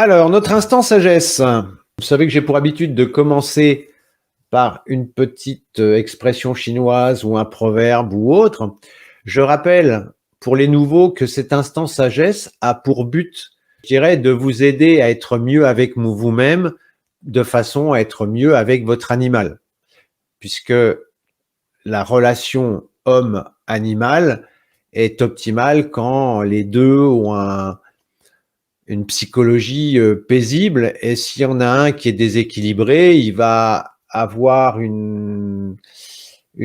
Alors, notre instant sagesse. Vous savez que j'ai pour habitude de commencer par une petite expression chinoise ou un proverbe ou autre. Je rappelle pour les nouveaux que cet instant sagesse a pour but, je dirais, de vous aider à être mieux avec vous-même de façon à être mieux avec votre animal. Puisque la relation homme-animal est optimale quand les deux ont une psychologie paisible, et s'il y en a un qui est déséquilibré, il va avoir une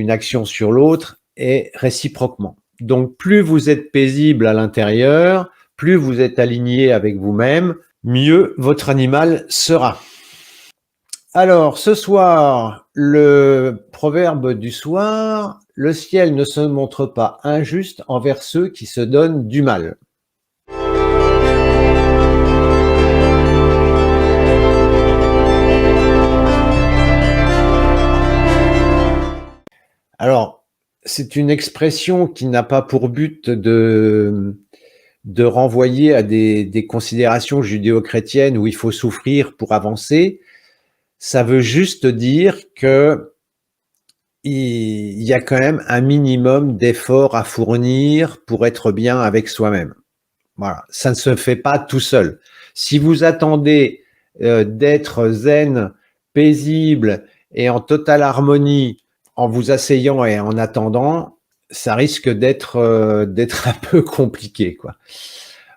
action sur l'autre et réciproquement. Donc plus vous êtes paisible à l'intérieur, plus vous êtes aligné avec vous-même, mieux votre animal sera. Alors ce soir, le proverbe du soir, le ciel ne se montre pas injuste envers ceux qui se donnent du mal. Alors, c'est une expression qui n'a pas pour but de renvoyer à des considérations judéo-chrétiennes où il faut souffrir pour avancer. Ça veut juste dire que il y a quand même un minimum d'efforts à fournir pour être bien avec soi-même. Voilà, ça ne se fait pas tout seul. Si vous attendez d'être zen, paisible et en totale harmonie en vous asseyant et en attendant, ça risque d'être un peu compliqué, quoi.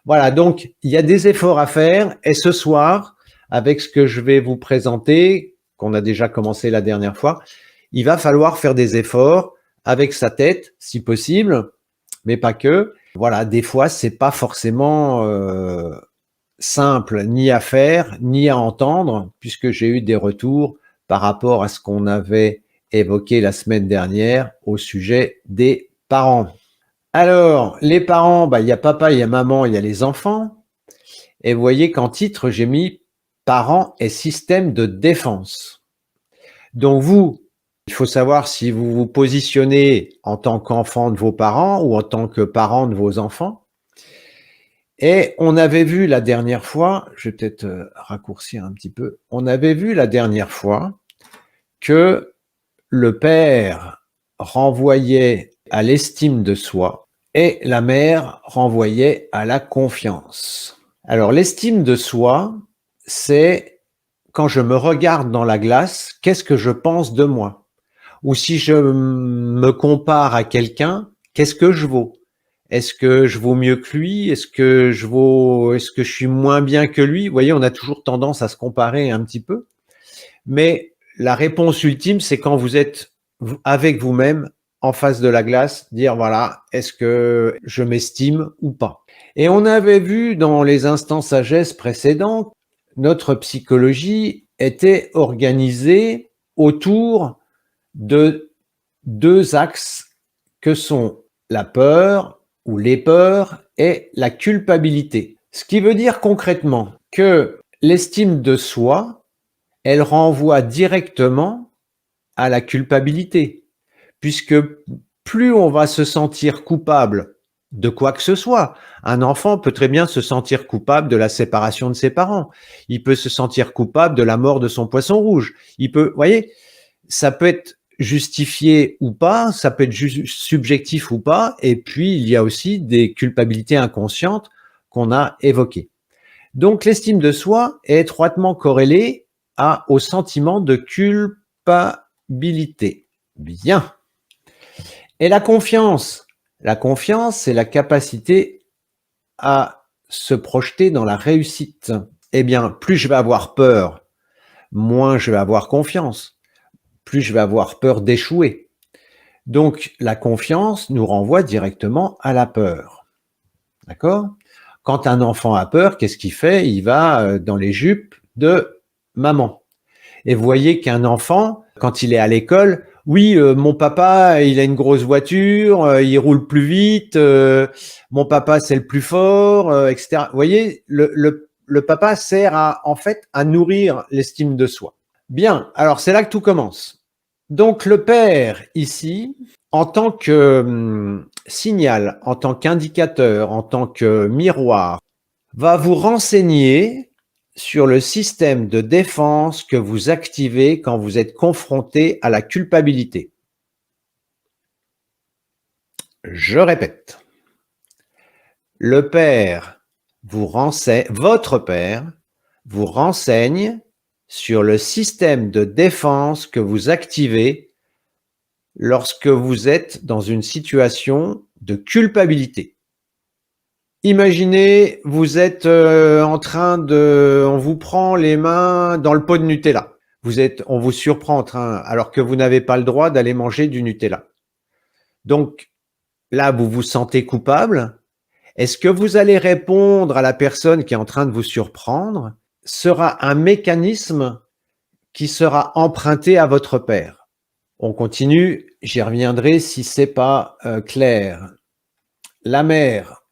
Voilà, donc il y a des efforts à faire, et ce soir, avec ce que je vais vous présenter, qu'on a déjà commencé la dernière fois, il va falloir faire des efforts avec sa tête, si possible, mais pas que. Voilà, des fois, c'est pas forcément simple ni à faire, ni à entendre, puisque j'ai eu des retours par rapport à ce qu'on avait évoqué la semaine dernière au sujet des parents. Alors, les parents, il y a papa, il y a maman, il y a les enfants. Et vous voyez qu'en titre, j'ai mis parents et système de défense. Donc vous, il faut savoir si vous vous positionnez en tant qu'enfant de vos parents ou en tant que parent de vos enfants. Et on avait vu la dernière fois, je vais peut-être raccourcir un petit peu, on avait vu la dernière fois que le père renvoyait à l'estime de soi et la mère renvoyait à la confiance. Alors l'estime de soi, c'est quand je me regarde dans la glace, qu'est-ce que je pense de moi? Ou si je me compare à quelqu'un, qu'est-ce que je vaux? Est-ce que je vaux mieux que lui? Est-ce que je suis moins bien que lui? Vous voyez, on a toujours tendance à se comparer un petit peu. Mais la réponse ultime, c'est quand vous êtes avec vous-même en face de la glace, dire voilà, est-ce que je m'estime ou pas? Et on avait vu dans les instants sagesse précédents, notre psychologie était organisée autour de deux axes que sont la peur ou les peurs et la culpabilité. Ce qui veut dire concrètement que l'estime de soi, elle renvoie directement à la culpabilité, puisque plus on va se sentir coupable de quoi que ce soit. Un enfant peut très bien se sentir coupable de la séparation de ses parents. Il peut se sentir coupable de la mort de son poisson rouge. Il peut, vous voyez, ça peut être justifié ou pas, ça peut être subjectif ou pas, et puis il y a aussi des culpabilités inconscientes qu'on a évoquées. Donc l'estime de soi est étroitement corrélée au sentiment de culpabilité. Bien. Et la confiance, c'est la capacité à se projeter dans la réussite. Eh bien, plus je vais avoir peur, moins je vais avoir confiance. Plus je vais avoir peur d'échouer. Donc, la confiance nous renvoie directement à la peur. D'accord? Quand un enfant a peur, qu'est-ce qu'il fait? Il va dans les jupes de maman. Et vous voyez qu'un enfant, quand il est à l'école, oui, mon papa, il a une grosse voiture, il roule plus vite, mon papa, c'est le plus fort, etc. Vous voyez, le papa sert en fait, à nourrir l'estime de soi. Bien, alors c'est là que tout commence. Donc le père, ici, en tant que signal, en tant qu'indicateur, en tant que miroir, va vous renseigner sur le système de défense que vous activez quand vous êtes confronté à la culpabilité. Je répète. Le père votre père vous renseigne sur le système de défense que vous activez lorsque vous êtes dans une situation de culpabilité. Imaginez, vous êtes on vous prend les mains dans le pot de Nutella. On vous surprend alors que vous n'avez pas le droit d'aller manger du Nutella. Donc là, vous vous sentez coupable. Est-ce que vous allez répondre à la personne qui est en train de vous surprendre? Sera un mécanisme qui sera emprunté à votre père. On continue, j'y reviendrai si c'est pas clair. La mère.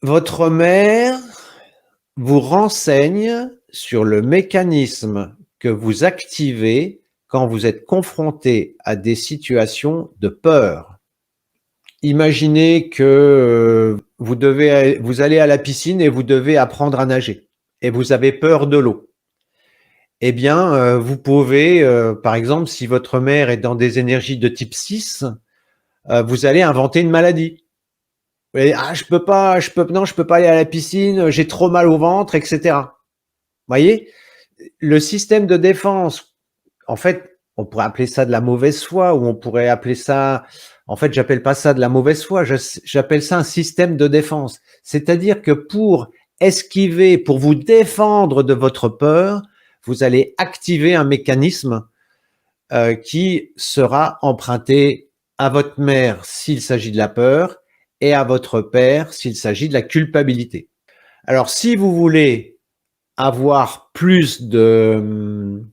Votre mère vous renseigne sur le mécanisme que vous activez quand vous êtes confronté à des situations de peur. Imaginez que vous allez à la piscine et vous devez apprendre à nager et vous avez peur de l'eau. Eh bien, vous pouvez, par exemple, si votre mère est dans des énergies de type 6, vous allez inventer une maladie. Et, je peux pas aller à la piscine, j'ai trop mal au ventre, etc. Voyez, le système de défense, en fait, on pourrait appeler ça de la mauvaise foi, ou on pourrait appeler ça, en fait, j'appelle pas ça de la mauvaise foi, j'appelle ça un système de défense. C'est-à-dire que pour vous défendre de votre peur, vous allez activer un mécanisme qui sera emprunté à votre mère s'il s'agit de la peur et à votre père s'il s'agit de la culpabilité. Alors, si vous voulez avoir que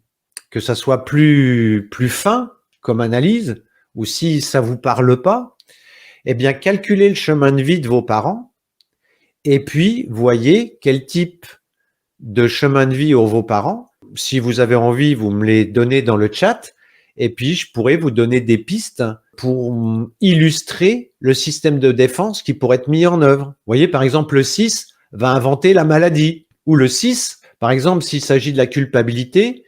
ça soit plus fin comme analyse, ou si ça vous parle pas, eh bien, calculez le chemin de vie de vos parents et puis voyez quel type de chemin de vie ont vos parents. Si vous avez envie, vous me les donnez dans le chat et puis je pourrais vous donner des pistes pour illustrer le système de défense qui pourrait être mis en œuvre. Vous voyez, par exemple, le 6 va inventer la maladie, ou le 6, par exemple, s'il s'agit de la culpabilité,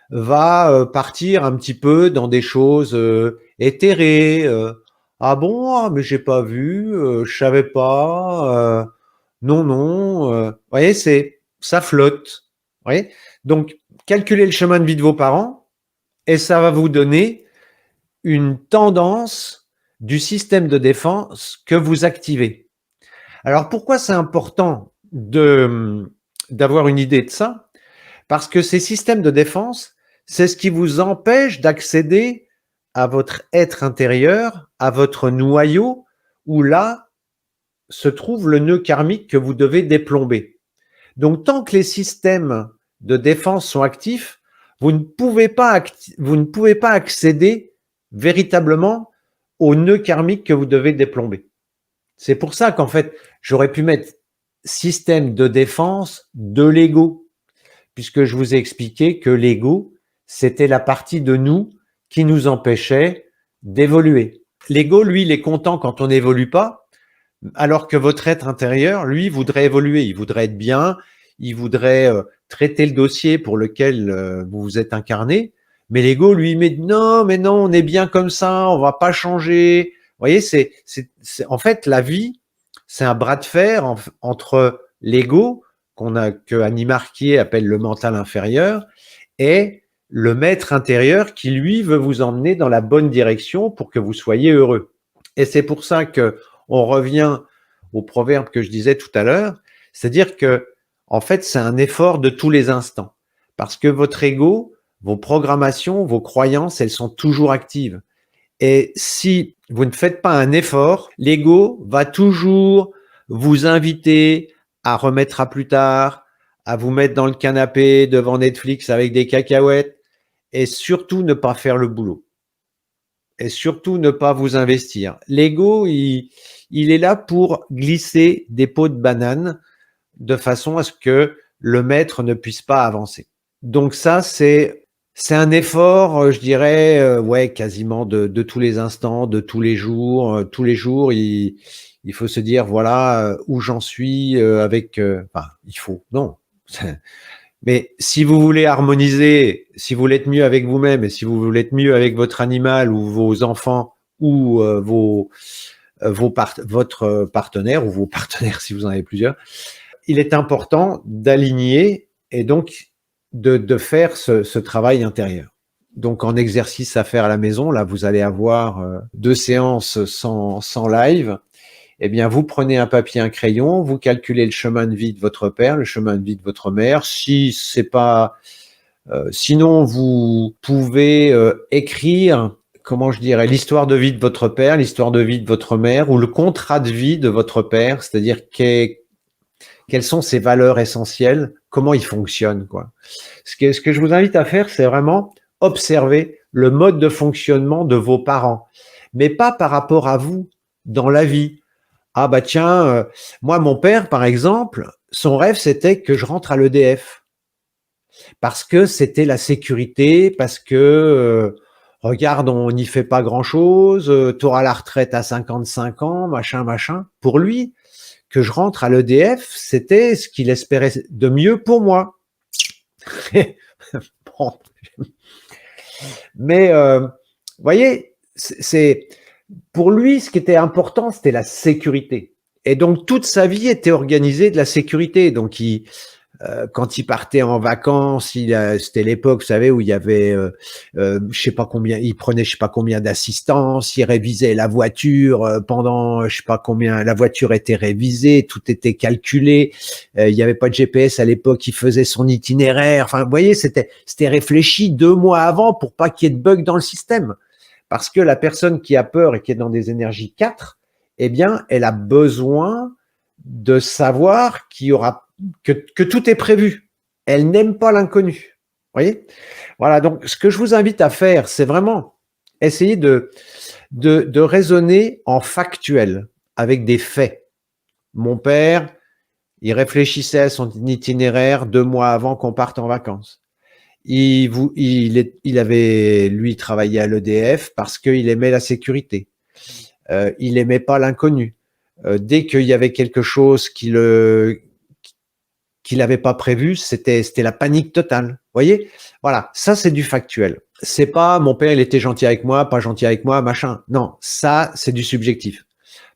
va partir un petit peu dans des choses éthérées. Ah bon, mais j'ai pas vu, je savais pas. Non. Vous voyez, ça flotte. Vous voyez. Donc, calculez le chemin de vie de vos parents et ça va vous donner une tendance du système de défense que vous activez. Alors, pourquoi c'est important d'avoir une idée de ça? Parce que ces systèmes de défense, c'est ce qui vous empêche d'accéder à votre être intérieur, à votre noyau, où là se trouve le nœud karmique que vous devez déplomber. Donc, tant que les systèmes de défense sont actifs, vous ne pouvez pas accéder véritablement au nœud karmique que vous devez déplomber. C'est pour ça qu'en fait, j'aurais pu mettre système de défense de l'ego, puisque je vous ai expliqué que l'ego, c'était la partie de nous qui nous empêchait d'évoluer. L'ego, lui, il est content quand on n'évolue pas, alors que votre être intérieur, lui, voudrait évoluer, il voudrait être bien, il voudrait traiter le dossier pour lequel vous vous êtes incarné, mais l'ego, lui, mais non, on est bien comme ça, on va pas changer. Vous voyez, en fait, la vie, c'est un bras de fer entre l'ego, que Annie Marquier appelle le mental inférieur, et le maître intérieur qui, lui, veut vous emmener dans la bonne direction pour que vous soyez heureux. Et c'est pour ça que on revient au proverbe que je disais tout à l'heure, c'est-à-dire que, en fait, c'est un effort de tous les instants. Parce que votre ego, vos programmations, vos croyances, elles sont toujours actives. Et si vous ne faites pas un effort, l'ego va toujours vous inviter à remettre à plus tard, à vous mettre dans le canapé devant Netflix avec des cacahuètes et surtout ne pas faire le boulot. Et surtout ne pas vous investir. L'ego, il est là pour glisser des pots de banane de façon à ce que le maître ne puisse pas avancer. Donc ça, c'est un effort, je dirais, quasiment de tous les instants, de tous les jours. Tous les jours, il faut se dire, voilà, où j'en suis avec... il faut, non. Mais si vous voulez harmoniser, si vous voulez être mieux avec vous-même et si vous voulez être mieux avec votre animal ou vos enfants ou votre partenaire ou vos partenaires si vous en avez plusieurs, il est important d'aligner et donc de faire ce travail intérieur. Donc en exercice à faire à la maison, là vous allez avoir 2 séances sans live. Eh bien, vous prenez un papier, un crayon, vous calculez le chemin de vie de votre père, le chemin de vie de votre mère. Si c'est pas, sinon vous pouvez écrire, comment je dirais, l'histoire de vie de votre père, l'histoire de vie de votre mère, ou le contrat de vie de votre père, c'est-à-dire quelles sont ses valeurs essentielles, comment il fonctionne, quoi. Ce que je vous invite à faire, c'est vraiment observer le mode de fonctionnement de vos parents, mais pas par rapport à vous dans la vie. Ah bah tiens, moi mon père par exemple, son rêve c'était que je rentre à l'EDF parce que c'était la sécurité, parce que regarde on n'y fait pas grand chose, tu auras la retraite à 55 ans, machin. Pour lui, que je rentre à l'EDF, c'était ce qu'il espérait de mieux pour moi. Bon. Mais voyez, c'est pour lui, ce qui était important, c'était la sécurité. Et donc, toute sa vie était organisée de la sécurité. Donc, quand il partait en vacances, c'était l'époque, vous savez, où il y avait, je sais pas combien, il prenait je sais pas combien d'assistance, il révisait la voiture pendant je sais pas combien, la voiture était révisée, tout était calculé. Il n'y avait pas de GPS à l'époque, il faisait son itinéraire. Enfin, vous voyez, c'était réfléchi 2 mois avant pour pas qu'il y ait de bug dans le système. Parce que la personne qui a peur et qui est dans des énergies 4, eh bien, elle a besoin de savoir qu'il y aura que tout est prévu. Elle n'aime pas l'inconnu. Vous voyez? Voilà, donc ce que je vous invite à faire, c'est vraiment essayer de raisonner en factuel, avec des faits. Mon père, il réfléchissait à son itinéraire 2 mois avant qu'on parte en vacances. Il avait, lui, travaillé à l'EDF parce qu'il aimait la sécurité. Il aimait pas l'inconnu. Dès qu'il y avait quelque chose qu'il n'avait pas prévu, c'était la panique totale. Voyez? Voilà, ça c'est du factuel. C'est pas mon père il était gentil avec moi, pas gentil avec moi, machin. Non, ça c'est du subjectif.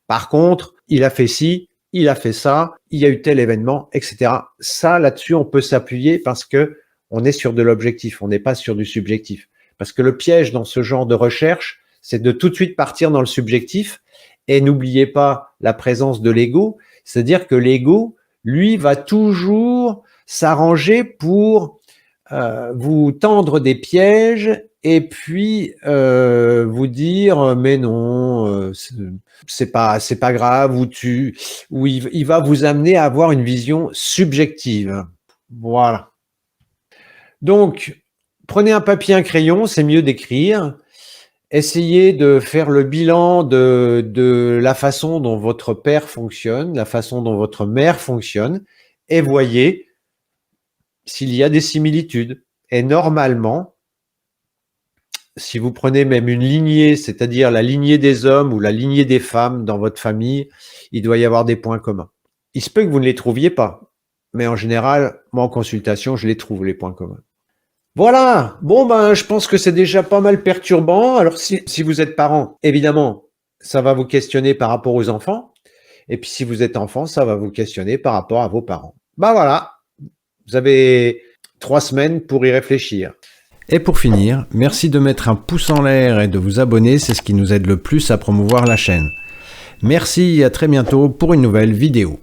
Par contre, il a fait ci, il a fait ça, il y a eu tel événement, etc. Ça là-dessus on peut s'appuyer parce que on est sur de l'objectif, on n'est pas sur du subjectif. Parce que le piège dans ce genre de recherche, c'est de tout de suite partir dans le subjectif. Et n'oubliez pas la présence de l'ego, c'est-à-dire que l'ego, lui, va toujours s'arranger pour vous tendre des pièges et puis vous dire mais non, c'est pas grave, ou il va vous amener à avoir une vision subjective. Voilà. Donc, prenez un papier, un crayon, c'est mieux d'écrire. Essayez de faire le bilan de la façon dont votre père fonctionne, la façon dont votre mère fonctionne, et voyez s'il y a des similitudes. Et normalement, si vous prenez même une lignée, c'est-à-dire la lignée des hommes ou la lignée des femmes dans votre famille, il doit y avoir des points communs. Il se peut que vous ne les trouviez pas, mais en général, moi en consultation, je les trouve, les points communs. Voilà, bon ben je pense que c'est déjà pas mal perturbant. Alors si vous êtes parent, évidemment, ça va vous questionner par rapport aux enfants. Et puis si vous êtes enfant, ça va vous questionner par rapport à vos parents. Ben voilà, vous avez 3 semaines pour y réfléchir. Et pour finir, merci de mettre un pouce en l'air et de vous abonner, c'est ce qui nous aide le plus à promouvoir la chaîne. Merci et à très bientôt pour une nouvelle vidéo.